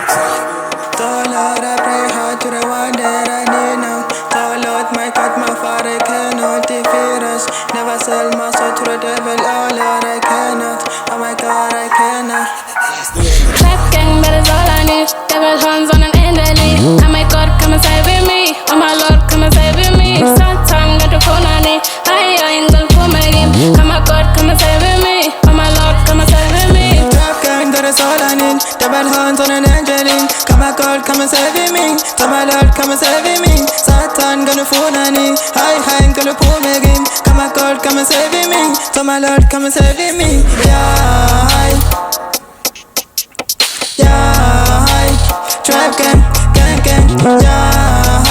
Oh Lord, I pray hard to the one that I need now. Oh Lord, my God, my Father cannot defeat us. Never sell my soul to the devil. Oh Lord, I cannot. Oh my God, I cannot. Trap gang, that is all I need. Devil horns on an enemy. Oh my God, come and save me. Oh my Lord, come and save me. Satan got to phone on me. I ain't gonna pull my game. Oh my God, come and save me. Oh my Lord, come and save me. Trap gang, that is all I need. Devil horns on an angel. Come my God, come and save me. Oh my Lord, come and save me. Satan gonna phone on me. I ain't gonna pull my game. Come my God, come and save me. Oh my Lord, come and save me. Yeah. Yeah, trap gang, gang, gang. Yeah,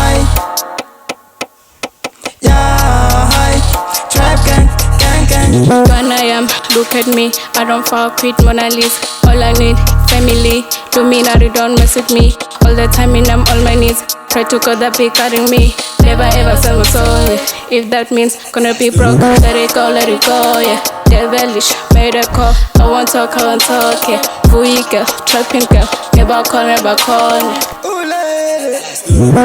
trap gang, gang, gang. When I am, look at me. I don't fuck with Mona Lisa. All I need, family. Do me now, you don't mess with me. All the time in I'm on my knees. Try to cut that big cutting me. Never ever sell my soul. If that means gonna be broke, let it go, yeah. Devilish, made a call. I won't talk, yeah. Fui girl, trapping girl. Never call.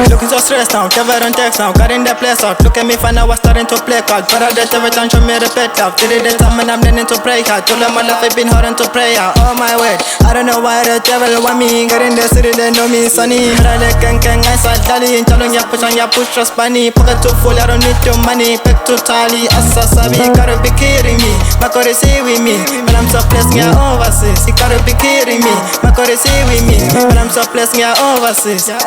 Looking so stressed now, never on text now. Got in the place out, look at me fine now, I starting to play card. But I did every time, show me the pet out. Did it the time and I'm learning to pray hard. Told them my life I've been hard to pray out. Oh my word, I don't know why the devil want me. Got in the city, they know me sunny. But I like gang, I saw Dali. Chalong ya push trust bunny. Pocket too full, I don't need your money. Back to tally, assa sabi. Gotta be kidding me, my God is here with me. But I'm so blessed, yeah, overseas. You gotta be kidding me, my God is here with me. But I'm so blessed, yeah, overseas. Trap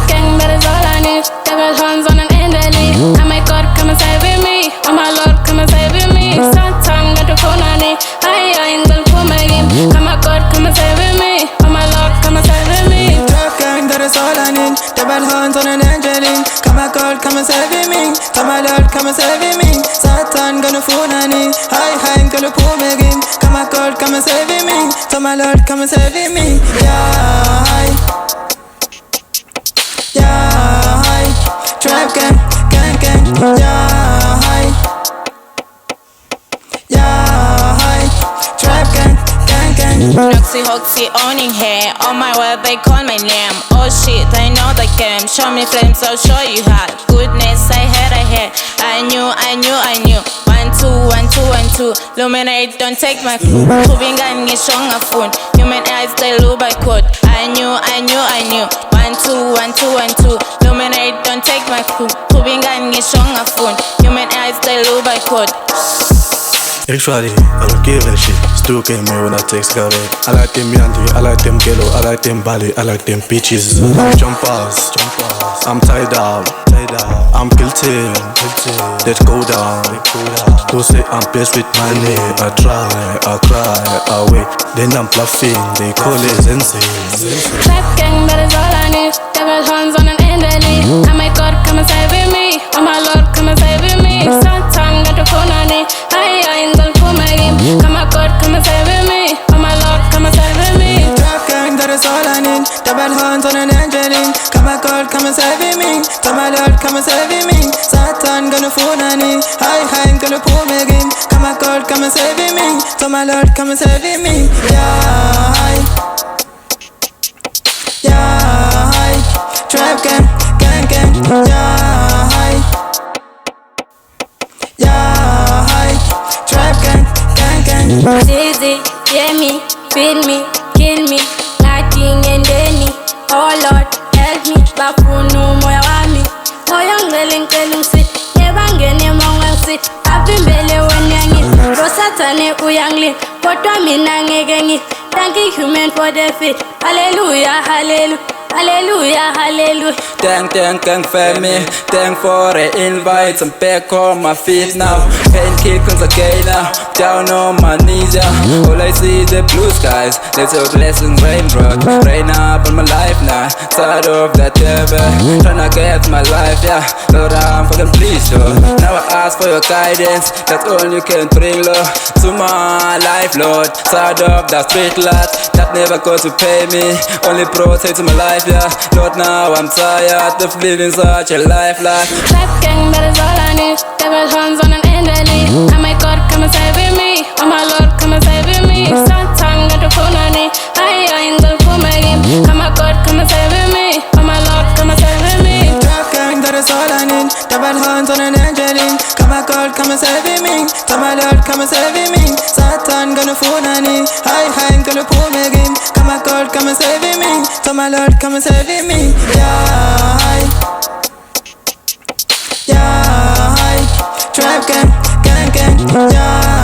gang, that is all I need. Devil horns on an enemy. Oh my God, come and save me. Oh my Lord, come and save me. Satan got to phone on me. I ain't gonna pull my game. Oh my God, come and save me. Oh my Lord, come and save me. Trap gang, that is all I need. Devil horns on an angel. Come my God, come and save me. Oh my Lord, come and save me. Satan gonna phone on me. I ain't gonna pull my game. Come my God, come and save me. Oh my Lord, come and save me. Yeah, trap gang, gang, gang. Yeah, trap gang, gang, gang. Roxy, Hoxy, owning hair. On my web, they call my name. Oh shit, I know the game. Show me flames, I'll show you how. Goodness, I had. I knew. 1, 2, 1, 2, 1, 2. Luminate, don't take my clue. Kubinga strong a phone. Human eyes, they look by code. I knew. 1, 2, 1, 2, 1, 2. Luminate, don't take my clue. Kubinga strong a phone. Human eyes, they look by code. Actually, I don't give a shit. Still get me when I text Gary. I like them Yandy, I like them Gelo, I like them Bali, I like them bitches. Jumpers, I'm tied up. I'm guilty. Let's go down. Don't say I'm blessed with money. I try, I cry, I wait. Then I'm bluffing, they call it insane. Trap gang, that is all I need. Devil horns on an enemy. Oh my God, come and save me. Oh my Lord, come and save me. Satan got to phone on me. I ain't gonna pull my game. Come my God, come and save me. Oh my Lord, come and save me. Trap gang, that is all I need. Devil horns on an angel. Come my God, come and save me. Oh my Lord, come and save me. Satan gonna phone on me. I ain't gonna pull my game. Come my God, come and save me. Oh my Lord, come and save me. Yeah, trap gang, gang, gang. Yeah, trap gang, gang, gang. Dizzy, hear me, feed me, kill me. Nothing and any. Oh Lord, help me. Bafunu moya wami. Moya ngeleng sit. Nebangene mongwang sit. Apimbele wanyangi. Rosatane uyangli. Potwa minangegengi. Thank you human for the fit. Hallelujah, hallelujah. Hallelujah, hallelujah. Thank GangGangFamily. Thank for the invite. I'm back on my feet now. Pain kickings again now. Down on my knees, yeah. All I see is the blue skies. Let your blessings rain, bro. Rain up on my life now. Tired of that devil. Tryna get my life, yeah. Lord, I'm fucking pleased, yo. Now I ask for your guidance. That's all you can bring, Lord, to my life, Lord. Tired of that street light that never got to pay me. Only protect my life, yeah. Lord, now I'm tired of living such a life like. Trap gang, that is all I need. Devil horns on an enemy. Oh my God, come and save me. Oh my Lord, come and save me. Satan got to phone on me. I ain't gonna come and save me. To my Lord, come and save me. Satan gonna phone on me. High, gonna pull me again. Come on, God, come and save me. To my Lord, come and save me. Yeah, yeah, trap gang, gang, yeah.